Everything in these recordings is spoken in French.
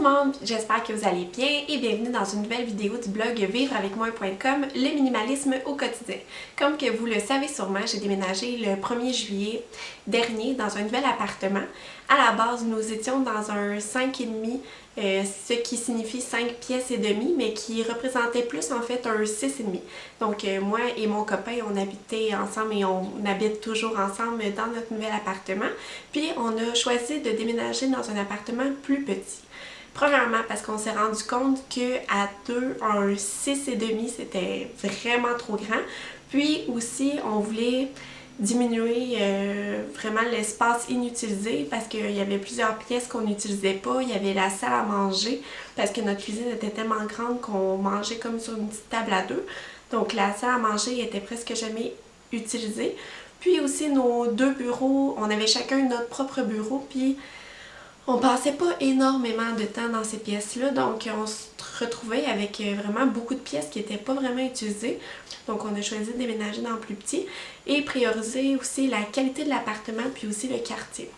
le monde, j'espère que vous allez bien et bienvenue dans une nouvelle vidéo du blog vivreavecmoi.com, le minimalisme au quotidien. Comme que vous le savez sûrement, j'ai déménagé le 1er juillet dernier dans un nouvel appartement. À la base, nous étions dans un 5,5, ce qui signifie 5 pièces et demie, mais qui représentait plus en fait un 6,5. Donc moi et mon copain, on habitait ensemble et on habite toujours ensemble dans notre nouvel appartement. Puis on a choisi de déménager dans un appartement plus petit. Premièrement, parce qu'on s'est rendu compte qu'à deux, un 6,5, c'était vraiment trop grand. Puis aussi, on voulait diminuer vraiment l'espace inutilisé parce qu'il y avait plusieurs pièces qu'on n'utilisait pas. Il y avait la salle à manger parce que notre cuisine était tellement grande qu'on mangeait comme sur une petite table à deux. Donc la salle à manger était presque jamais utilisée. Puis aussi nos deux bureaux, on avait chacun notre propre bureau, puis on passait pas énormément de temps dans ces pièces-là, donc on se retrouvait avec vraiment beaucoup de pièces qui n'étaient pas vraiment utilisées. Donc on a choisi de déménager dans le plus petit et prioriser aussi la qualité de l'appartement puis aussi le quartier.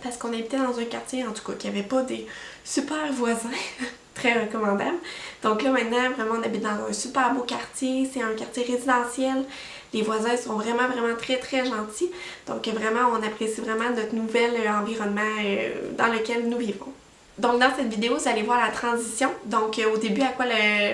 Parce qu'on habitait dans un quartier, en tout cas, qui n'avait pas des super voisins, très recommandable. Donc là maintenant, vraiment, on habite dans un super beau quartier, c'est un quartier résidentiel. Les voisins sont vraiment très gentils. Donc vraiment, on apprécie vraiment notre nouvel environnement dans lequel nous vivons. Donc dans cette vidéo, vous allez voir la transition. Donc au début, à quoi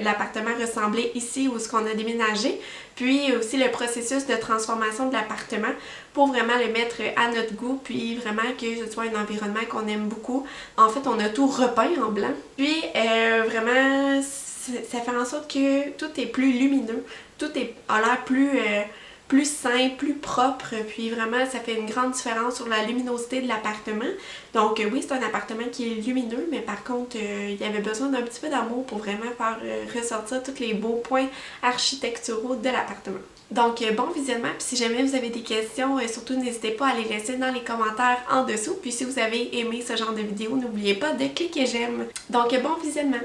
l'appartement ressemblait ici où ce qu'on a déménagé. Puis aussi le processus de transformation de l'appartement pour vraiment le mettre à notre goût. Puis vraiment que ce soit un environnement qu'on aime beaucoup. En fait, on a tout repeint en blanc. Puis vraiment, ça fait en sorte que tout est plus lumineux. Tout a l'air plus sain, plus propre, puis vraiment ça fait une grande différence sur la luminosité de l'appartement. Donc oui, c'est un appartement qui est lumineux, mais par contre, il y avait besoin d'un petit peu d'amour pour vraiment faire ressortir tous les beaux points architecturaux de l'appartement. Donc bon visionnement, puis si jamais vous avez des questions, surtout n'hésitez pas à les laisser dans les commentaires en dessous. Puis si vous avez aimé ce genre de vidéo, n'oubliez pas de cliquer j'aime. Donc bon visionnement!